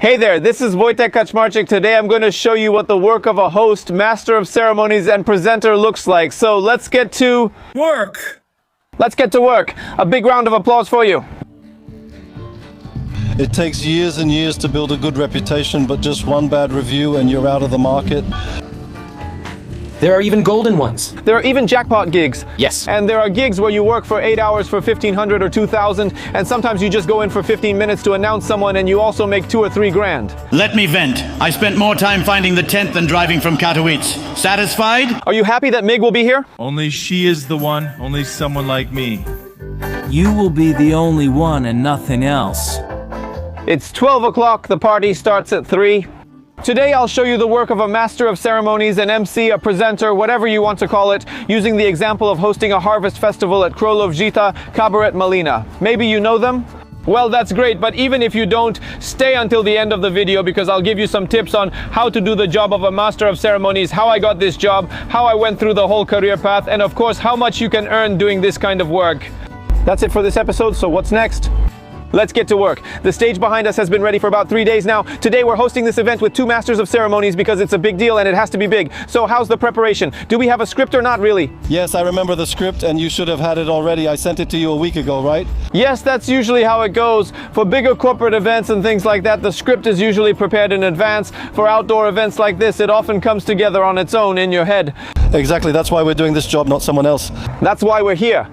Hey there, this is Wojtek Kaczmarczyk. Today I'm going to show you what the work of a host, master of ceremonies, and presenter looks like. So let's get to work. Let's get to work. A big round of applause for you. It takes years and years to build a good reputation, but just one bad review and you're out of the market. There are even golden ones. There are even jackpot gigs. Yes. And there are gigs where you work for 8 hours for 1,500 or 2,000, and sometimes you just go in for 15 minutes to announce someone and you also make 2 or 3 grand. Let me vent. I spent more time finding the tent than driving from Katowice. Satisfied? Are you happy that Mig will be here? Only she is the one, only someone like me. You will be the only one and nothing else. It's 12 o'clock, the party starts at 3. Today I'll show you the work of a master of ceremonies, an MC, a presenter, whatever you want to call it, using the example of hosting a harvest festival at Królów Cabaret Malina. Maybe you know them? Well, that's great, but even if you don't, stay until the end of the video because I'll give you some tips on how to do the job of a master of ceremonies, how I got this job, how I went through the whole career path, and of course how much you can earn doing this kind of work. That's it for this episode, so what's next? Let's get to work. The stage behind us has been ready for about 3 days now. Today we're hosting this event with 2 masters of ceremonies because it's a big deal and it has to be big. So how's the preparation? Do we have a script or not really? Yes, I remember the script and you should have had it already. I sent it to you a week ago, right? Yes, that's usually how it goes. For bigger corporate events and things like that, the script is usually prepared in advance. For outdoor events like this, it often comes together on its own in your head. Exactly, that's why we're doing this job, not someone else. That's why we're here.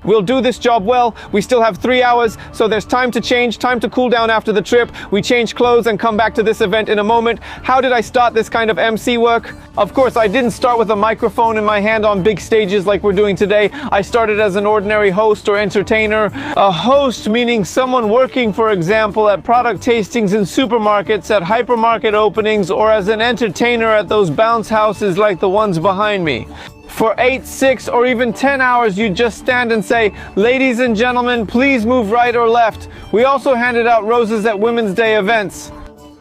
We'll do this job well. We still have 3 hours, so there's time to change, time to cool down after the trip. We change clothes and come back to this event in a moment. How did I start this kind of MC work? Of course, I didn't start with a microphone in my hand on big stages like we're doing today. I started as an ordinary host or entertainer. A host meaning someone working, for example, at product tastings in supermarkets, at hypermarket openings, or as an entertainer at those bounce houses like the ones behind me. For 8, 6, or even 10 hours, you just stand and say, "Ladies and gentlemen, please move right or left." We also handed out roses at Women's Day events.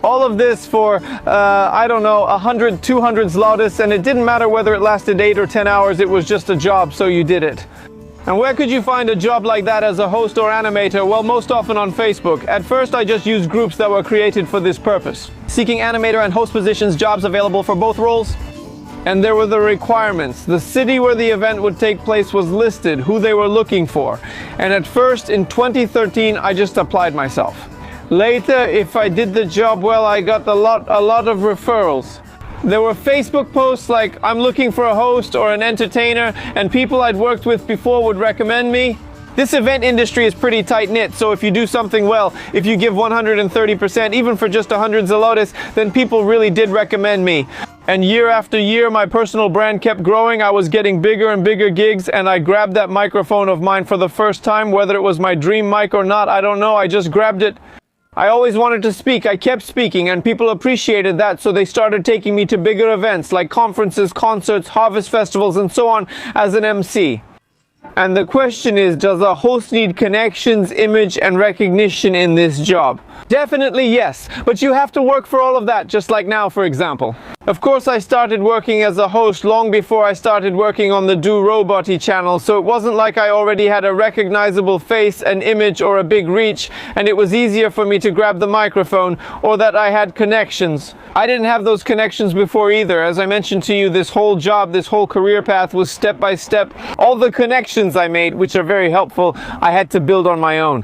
All of this for, I don't know, 100, 200 Zlotys, and it didn't matter whether it lasted 8 or 10 hours, it was just a job, so you did it. And where could you find a job like that as a host or animator? Well, most often on Facebook. At first, I just used groups that were created for this purpose. Seeking animator and host positions, jobs available for both roles. And there were the requirements. The city where the event would take place was listed, who they were looking for. And at first, in 2013, I just applied myself. Later, if I did the job well, I got a lot of referrals. There were Facebook posts like, "I'm looking for a host or an entertainer," and people I'd worked with before would recommend me. This event industry is pretty tight-knit, so if you do something well, if you give 130%, even for just 100 Zlotys, then people really did recommend me. And year after year, my personal brand kept growing. I was getting bigger and bigger gigs, and I grabbed that microphone of mine for the first time. Whether it was my dream mic or not, I don't know. I just grabbed it. I always wanted to speak. I kept speaking, and people appreciated that, so they started taking me to bigger events like conferences, concerts, harvest festivals, and so on as an MC. And the question is, does a host need connections, image, and recognition in this job? Definitely yes, but you have to work for all of that, just like now, for example. Of course, I started working as a host long before I started working on the ROBOTY channel, so it wasn't like I already had a recognizable face, an image, or a big reach, and it was easier for me to grab the microphone, or that I had connections. I didn't have those connections before either. As I mentioned to you, this whole job, this whole career path was step by step. All the connections I made, which are very helpful, I had to build on my own.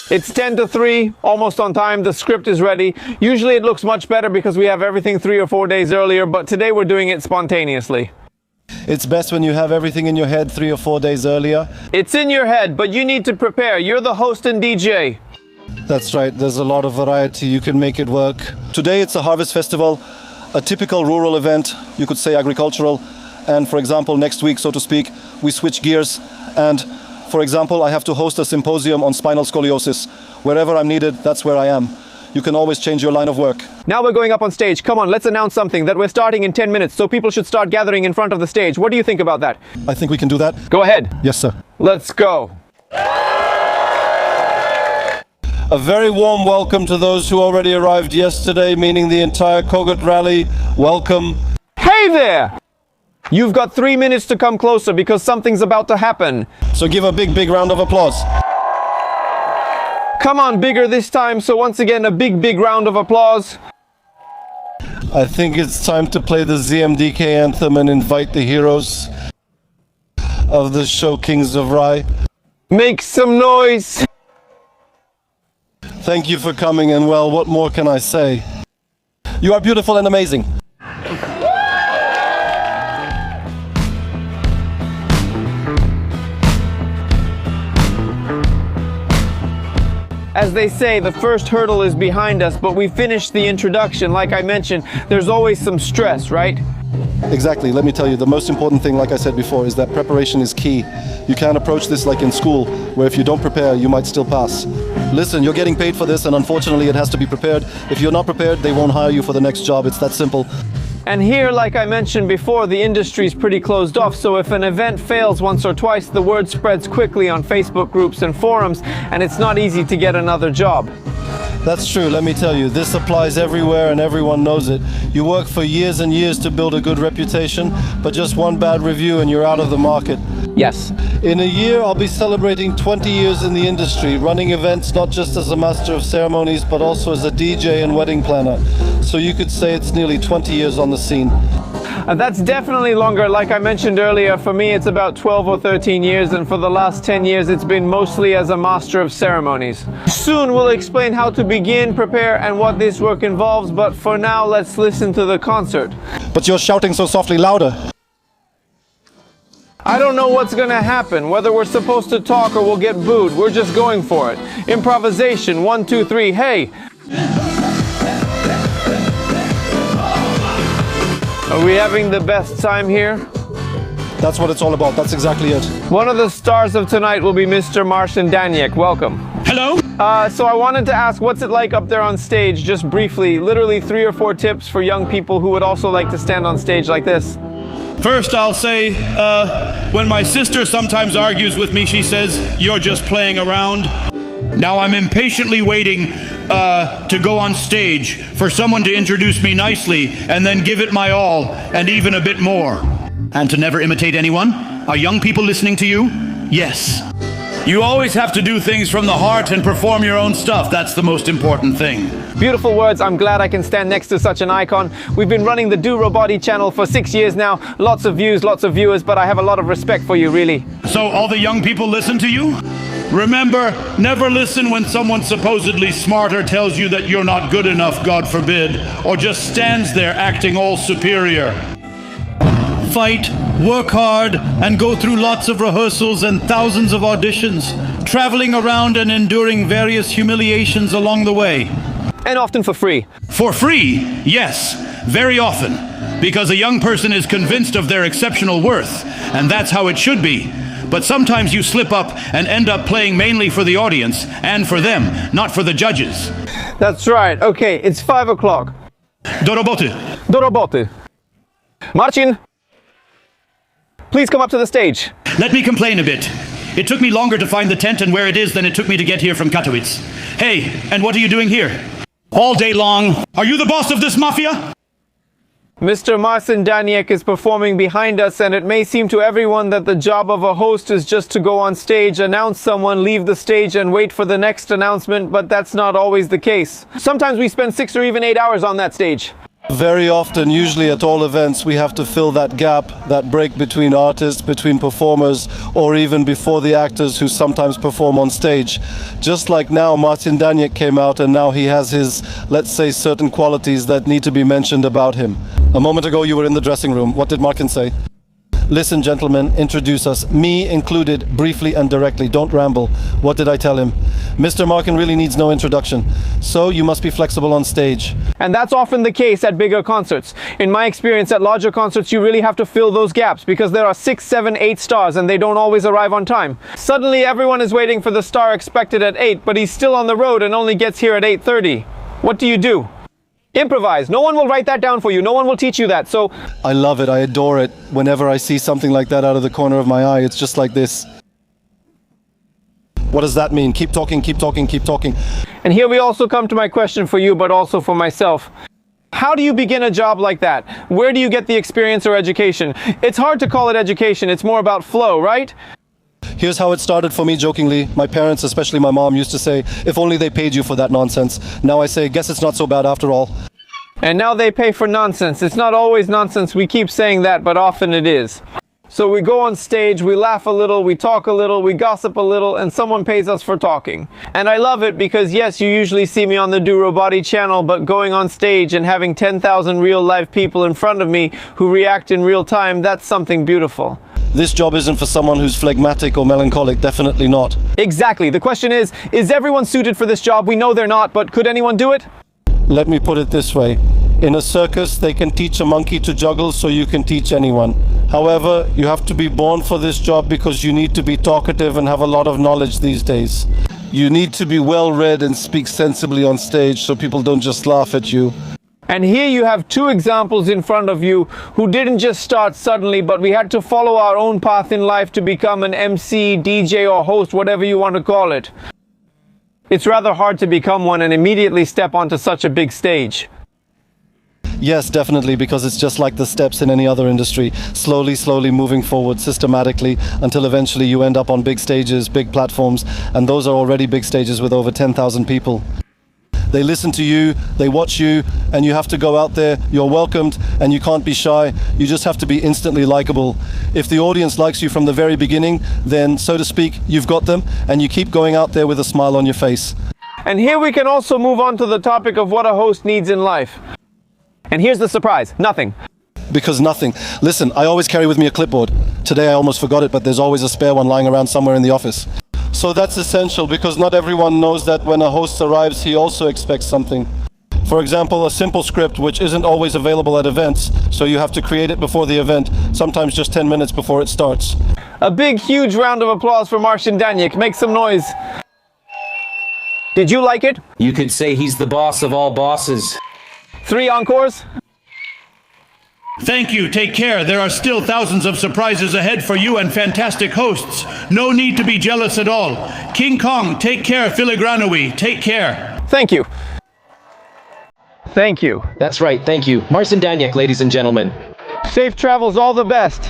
It's 10 to 3, almost on time. The script is ready. Usually it looks much better because we have everything 3 or 4 days earlier, but today we're doing it spontaneously. It's best when you have everything in your head 3 or 4 days earlier. It's in your head, but you need to prepare. You're the host and DJ. That's right, there's a lot of variety, you can make it work. Today it's a harvest festival, a typical rural event, you could say agricultural. And for example, next week, so to speak, we switch gears and for example, I have to host a symposium on spinal scoliosis. Wherever I'm needed, that's where I am. You can always change your line of work. Now we're going up on stage. Come on, let's announce something that we're starting in 10 minutes, so people should start gathering in front of the stage. What do you think about that? I think we can do that. Go ahead. Yes, sir. Let's go. A very warm welcome to those who already arrived yesterday, meaning the entire Kogut rally. Welcome. Hey there! You've got 3 minutes to come closer because something's about to happen. So give a big round of applause. Come on, bigger this time. So once again, a big round of applause. I think it's time to play the ZMDK anthem and invite the heroes of the show Kings of Rye. Make some noise. Thank you for coming, and well, what more can I say? You are beautiful and amazing. As they say, the first hurdle is behind us, but we finished the introduction. Like I mentioned, there's always some stress, right? Exactly. Let me tell you, the most important thing, like I said before, is that preparation is key. You can't approach this like in school, where if you don't prepare, you might still pass. Listen, you're getting paid for this, and unfortunately it has to be prepared. If you're not prepared, they won't hire you for the next job. It's that simple. And here, like I mentioned before, the industry's pretty closed off, so if an event fails once or twice, the word spreads quickly on Facebook groups and forums, and it's not easy to get another job. That's true, let me tell you. This applies everywhere and everyone knows it. You work for years and years to build a good reputation, but just one bad review and you're out of the market. Yes. In a year, I'll be celebrating 20 years in the industry, running events not just as a master of ceremonies, but also as a DJ and wedding planner. So you could say it's nearly 20 years on the scene. That's definitely longer. Like I mentioned earlier, for me it's about 12 or 13 years, and for the last 10 years it's been mostly as a master of ceremonies. Soon we'll explain how to begin, prepare, and what this work involves, but for now let's listen to the concert. But you're shouting so softly, louder. I don't know what's gonna happen, whether we're supposed to talk or we'll get booed. We're just going for it. Improvisation, 1, 2, 3, hey! Are we having the best time here? That's what it's all about. That's exactly it. One of the stars of tonight will be Mr. Marcin Daniek. Welcome. Hello? So I wanted to ask, what's it like up there on stage, just briefly, literally 3 or 4 tips for young people who would also like to stand on stage like this? First, I'll say, when my sister sometimes argues with me, she says, "You're just playing around." Now I'm impatiently waiting to go on stage for someone to introduce me nicely and then give it my all and even a bit more. And to never imitate anyone? Are young people listening to you? Yes. You always have to do things from the heart and perform your own stuff. That's the most important thing. Beautiful words. I'm glad I can stand next to such an icon. We've been running the ROBOTY channel for 6 years now. Lots of views, lots of viewers, but I have a lot of respect for you, really. So all the young people listen to you? Remember, never listen when someone supposedly smarter tells you that you're not good enough, God forbid, or just stands there acting all superior. Fight, work hard, and go through lots of rehearsals and thousands of auditions, traveling around and enduring various humiliations along the way. And often for free. For free, yes, very often, because a young person is convinced of their exceptional worth, and that's how it should be. But sometimes you slip up and end up playing mainly for the audience and for them, not for the judges. That's right. Okay, it's 5 o'clock. Do roboty. Do roboty. Marcin, please come up to the stage. Let me complain a bit. It took me longer to find the tent and where it is than it took me to get here from Katowice. Hey, and what are you doing here? All day long. Are you the boss of this mafia? Mr. Marcin Daniek is performing behind us, and it may seem to everyone that the job of a host is just to go on stage, announce someone, leave the stage, and wait for the next announcement, but that's not always the case. Sometimes we spend 6 or even 8 hours on that stage. Very often, usually at all events, we have to fill that gap, that break between artists, between performers, or even before the actors who sometimes perform on stage. Just like now, Marcin Daniek came out and now he has his, let's say, certain qualities that need to be mentioned about him. A moment ago, you were in the dressing room. What did Marcin say? Listen, gentlemen, introduce us, me included, briefly and directly. Don't ramble. What did I tell him? Mr. Marcin really needs no introduction, so you must be flexible on stage. And that's often the case at bigger concerts. In my experience, at larger concerts, you really have to fill those gaps because there are 6, 7, 8 stars and they don't always arrive on time. Suddenly, everyone is waiting for the star expected at 8, but he's still on the road and only gets here at 8:30. What do you do? Improvise. No one will write that down for you. No one will teach you that. So I love it. I adore it. Whenever I see something like that out of the corner of my eye, it's just like this. What does that mean? Keep talking, keep talking, keep talking. And here we also come to my question for you, but also for myself. How do you begin a job like that? Where do you get the experience or education? It's hard to call it education. It's more about flow, right? Here's how it started for me jokingly. My parents, especially my mom, used to say, if only they paid you for that nonsense. Now I say, guess it's not so bad after all. And now they pay for nonsense. It's not always nonsense. We keep saying that, but often it is. So we go on stage, we laugh a little, we talk a little, we gossip a little, and someone pays us for talking. And I love it because yes, you usually see me on the Do ROBOTY channel, but going on stage and having 10,000 real live people in front of me who react in real time, that's something beautiful. This job isn't for someone who's phlegmatic or melancholic, definitely not. Exactly. The question is everyone suited for this job? We know they're not, but could anyone do it? Let me put it this way. In a circus, they can teach a monkey to juggle, so you can teach anyone. However, you have to be born for this job because you need to be talkative and have a lot of knowledge these days. You need to be well read and speak sensibly on stage so people don't just laugh at you. And here you have two examples in front of you who didn't just start suddenly, but we had to follow our own path in life to become an MC, DJ, or host, whatever you want to call it. It's rather hard to become one and immediately step onto such a big stage. Yes, definitely, because it's just like the steps in any other industry. Slowly moving forward systematically until eventually you end up on big stages, big platforms, and those are already big stages with over 10,000 people. They listen to you, they watch you, and you have to go out there, you're welcomed, and you can't be shy. You just have to be instantly likable. If the audience likes you from the very beginning, then, so to speak, you've got them, and you keep going out there with a smile on your face. And here we can also move on to the topic of what a host needs in life. And here's the surprise, nothing. Because nothing. Listen, I always carry with me a clipboard. Today I almost forgot it, but there's always a spare one lying around somewhere in the office. So that's essential because not everyone knows that when a host arrives, he also expects something. For example, a simple script which isn't always available at events, so you have to create it before the event, sometimes just 10 minutes before it starts. A big, huge round of applause for Marcin Daniek. Make some noise. Did you like it? You could say he's the boss of all bosses. 3 encores? Thank you, take care. There are still thousands of surprises ahead for you and fantastic hosts. No need to be jealous at all. King Kong, take care. Filigranoui, take care. Thank you. Thank you. That's right, thank you. Marcin Daniek, ladies and gentlemen. Safe travels, all the best.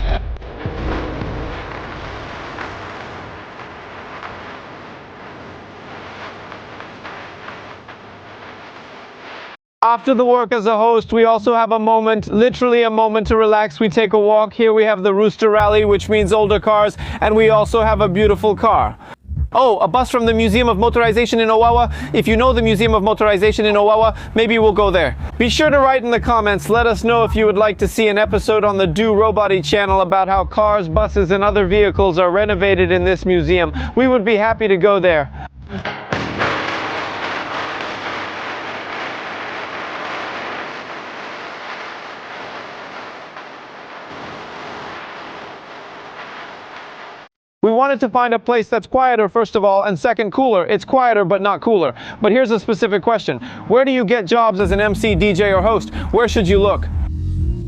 After the work as a host, we also have a moment, literally a moment to relax. We take a walk. Here we have the Rooster Rally, which means older cars, and we also have a beautiful car. Oh, a bus from the Museum of Motorization in Owawa. If you know the Museum of Motorization in Owawa, maybe we'll go there. Be sure to write in the comments. Let us know if you would like to see an episode on the Do ROBOTY channel about how cars, buses, and other vehicles are renovated in this museum. We would be happy to go there. We wanted to find a place that's quieter, first of all, and second, cooler. It's quieter, but not cooler. But here's a specific question. Where do you get jobs as an MC, DJ, or host? Where should you look?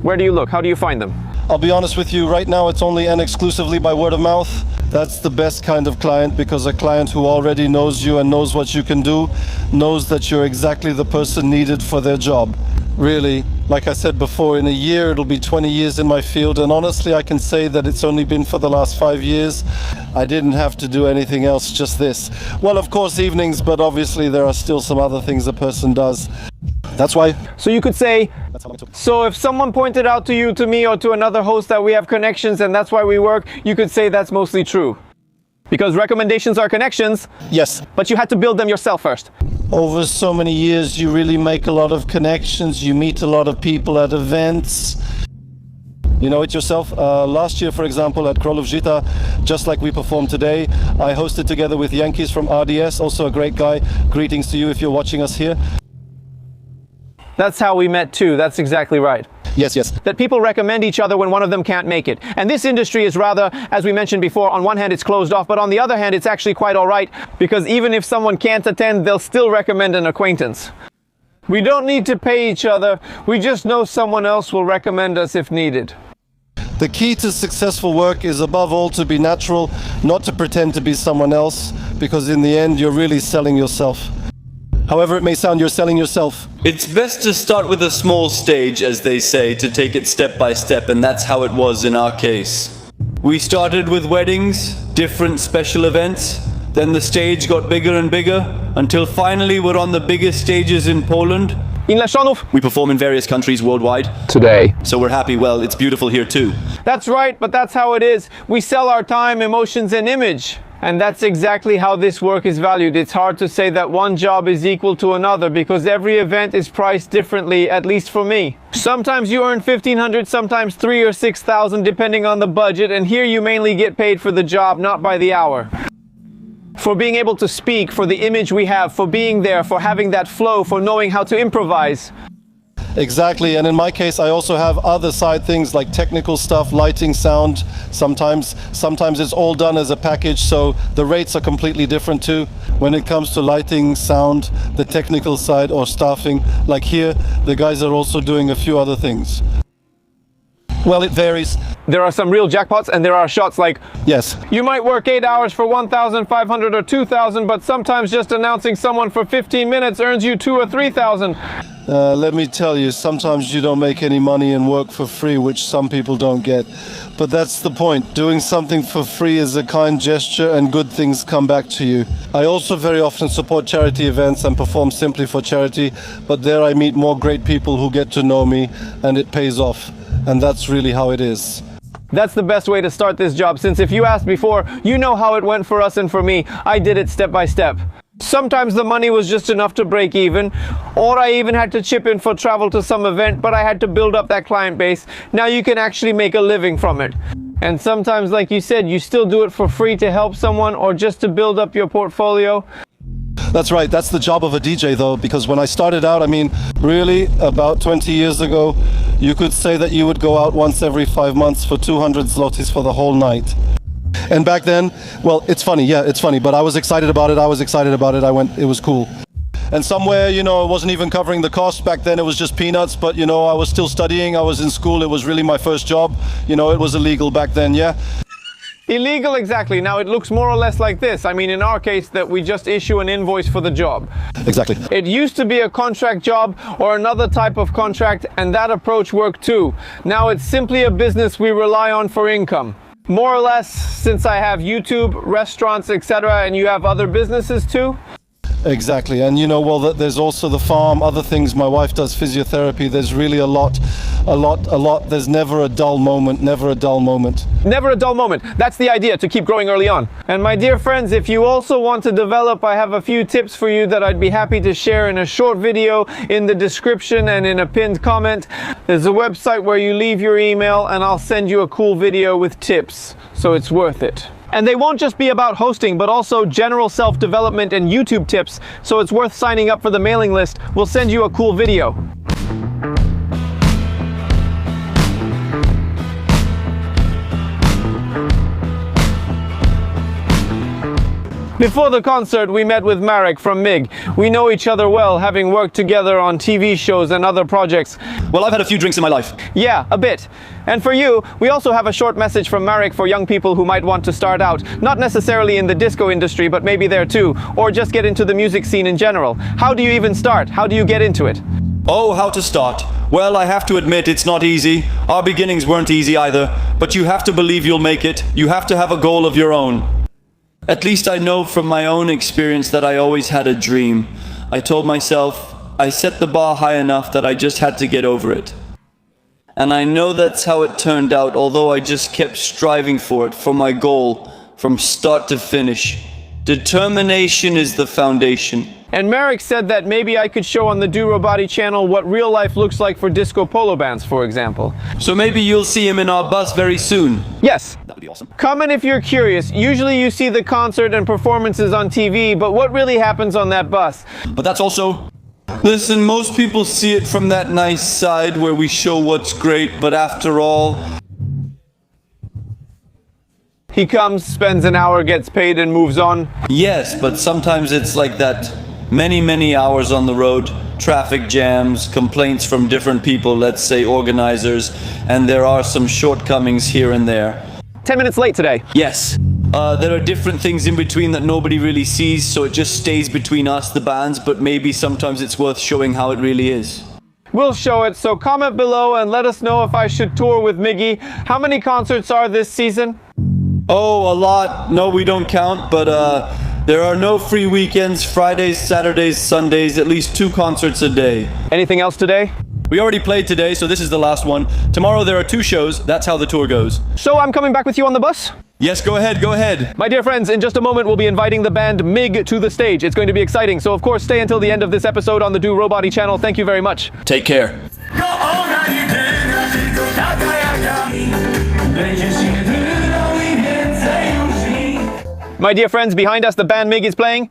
Where do you look? How do you find them? I'll be honest with you, right now it's only and exclusively by word of mouth. That's the best kind of client, because a client who already knows you and knows what you can do, knows that you're exactly the person needed for their job. Really, like I said before, in a year it'll be 20 years in my field, and honestly I can say that it's only been for the last 5 years. I didn't have to do anything else, just this. Well, of course evenings, but obviously there are still some other things a person does. That's why. So you could say, That's how I took. so if someone pointed out to you, to me, or to another host that we have connections and that's why we work, you could say that's mostly true. Because recommendations are connections, Yes. but you had to build them yourself first. Over so many years you really make a lot of connections, you meet a lot of people at events. You know it yourself. Last year, for example, at Królów Życia, just like we performed today, I hosted together with Yankees from RDS, also a great guy. Greetings to you if you're watching us here. That's how we met too, that's exactly right. Yes. That people recommend each other when one of them can't make it. And this industry is rather, as we mentioned before, on one hand it's closed off, but on the other hand it's actually quite all right, because even if someone can't attend, they'll still recommend an acquaintance. We don't need to pay each other, we just know someone else will recommend us if needed. The key to successful work is above all to be natural, not to pretend to be someone else, because in the end you're really selling yourself. However it may sound, you're selling yourself. It's best to start with a small stage, as they say, to take it step by step, and that's how it was in our case. We started with weddings, different special events. Then the stage got bigger and bigger until finally we're on the biggest stages in Poland. In Leszczonów. We perform in various countries worldwide. Today. So we're happy. Well, it's beautiful here too. That's right, but that's how it is. We sell our time, emotions, and image. And that's exactly how this work is valued. It's hard to say that one job is equal to another because every event is priced differently, at least for me. Sometimes you earn 1,500, sometimes 3,000 or 6,000, depending on the budget, and here you mainly get paid for the job, not by the hour. For being able to speak, for the image we have, for being there, for having that flow, for knowing how to improvise. Exactly, and in my case I also have other side things like technical stuff, lighting, sound. Sometimes it's all done as a package, so the rates are completely different too. When it comes to lighting, sound, the technical side or staffing, like here, the guys are also doing a few other things. Well, it varies. There are some real jackpots and there are shots like, yes, you might work 8 hours for 1,500 or 2,000, but sometimes just announcing someone for 15 minutes earns you 2,000 or 3,000. Let me tell you, sometimes you don't make any money and work for free, which some people don't get. But that's the point. Doing something for free is a kind gesture and good things come back to you. I also very often support charity events and perform simply for charity, but there I meet more great people who get to know me and it pays off. And that's really how it is. That's the best way to start this job, since if you asked before, you know how it went for us and for me. I did it step by step. Sometimes the money was just enough to break even, or I even had to chip in for travel to some event, but I had to build up that client base. Now you can actually make a living from it. And sometimes, like you said, you still do it for free to help someone or just to build up your portfolio. That's right, that's the job of a DJ though, because when I started out, I mean, really, about 20 years ago, you could say that you would go out once every 5 months for 200 zlotys for the whole night. And back then, well, it's funny, yeah, it's funny, but I was excited about it, I went, it was cool. And somewhere, you know, it wasn't even covering the cost. Back then it was just peanuts, but you know, I was still studying, I was in school, it was really my first job. You know, it was illegal back then, yeah. Illegal, exactly. Now it looks more or less like this. I mean, in our case, that we just issue an invoice for the job. Exactly. It used to be a contract job or another type of contract, and that approach worked too. Now it's simply a business we rely on for income. More or less, since I have YouTube, restaurants, etc., and you have other businesses too? Exactly, and you know, well, there's also the farm, other things. My wife does physiotherapy. There's really a lot. There's never a dull moment, never a dull moment. Never a dull moment. That's the idea, to keep growing early on. And my dear friends, if you also want to develop, I have a few tips for you that I'd be happy to share in a short video in the description and in a pinned comment. There's a website where you leave your email and I'll send you a cool video with tips, so it's worth it. And they won't just be about hosting, but also general self-development and YouTube tips, so it's worth signing up for the mailing list. We'll send you a cool video. Before the concert, we met with Marek from MIG. We know each other well, having worked together on TV shows and other projects. Well, I've had a few drinks in my life. Yeah, a bit. And for you, we also have a short message from Marek for young people who might want to start out, not necessarily in the disco industry, but maybe there too, or just get into the music scene in general. How do you even start? How do you get into it? Oh, how to start? Well, I have to admit it's not easy. Our beginnings weren't easy either, but you have to believe you'll make it. You have to have a goal of your own. At least I know from my own experience that I always had a dream. I told myself I set the bar high enough that I just had to get over it. And I know that's how it turned out, although I just kept striving for it, for my goal, from start to finish. Determination is the foundation. And Marek said that maybe I could show on the ROBOTY channel what real life looks like for disco polo bands, for example. So maybe you'll see him in our bus very soon. Yes. That would be awesome. Comment if you're curious. Usually you see the concert and performances on TV, but what really happens on that bus? But that's also... Listen, most people see it from that nice side where we show what's great, but after all... He comes, spends an hour, gets paid, and moves on. Yes, but sometimes it's like that. Many hours on the road, traffic jams, complaints from different people, let's say organizers, and there are some shortcomings here and there. 10 minutes late today. Yes. There are different things in between that nobody really sees, so it just stays between us, the bands, but maybe sometimes it's worth showing how it really is. We'll show it, so comment below and let us know if I should tour with Miggy. How many concerts are this season? Oh, a lot. No, we don't count, but there are no free weekends, Fridays, Saturdays, Sundays, at least 2 concerts a day. Anything else today? We already played today, so this is the last one. Tomorrow there are 2 shows. That's how the tour goes. So I'm coming back with you on the bus? Yes, go ahead, go ahead. My dear friends, in just a moment we'll be inviting the band MIG to the stage. It's going to be exciting, so of course stay until the end of this episode on the Do ROBOTY channel. Thank you very much. Take care. My dear friends, behind us the band MIG is playing.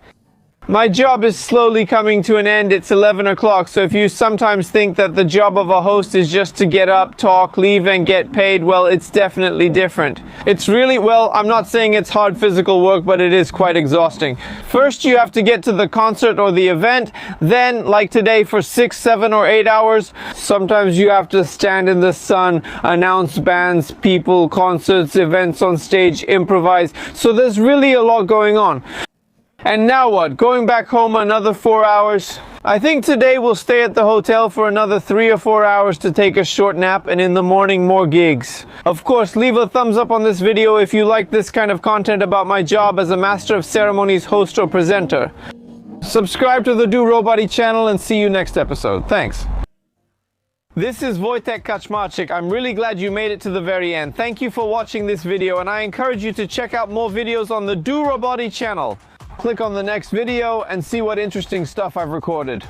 My job is slowly coming to an end. It's 11 o'clock, so if you sometimes think that the job of a host is just to get up, talk, leave, and get paid, well, it's definitely different. It's really, well, I'm not saying it's hard physical work, but it is quite exhausting. First, you have to get to the concert or the event. Then, like today, for 6, 7, or 8 hours, sometimes you have to stand in the sun, announce bands, people, concerts, events on stage, improvise. So there's really a lot going on. And now what? Going back home another 4 hours? I think today we'll stay at the hotel for another 3 or 4 hours to take a short nap, and in the morning more gigs. Of course, leave a thumbs up on this video if you like this kind of content about my job as a Master of Ceremonies host or presenter. Subscribe to the Do ROBOTY channel and see you next episode. Thanks. This is Wojtek Kaczmarczyk. I'm really glad you made it to the very end. Thank you for watching this video, and I encourage you to check out more videos on the Do ROBOTY channel. Click on the next video and see what interesting stuff I've recorded.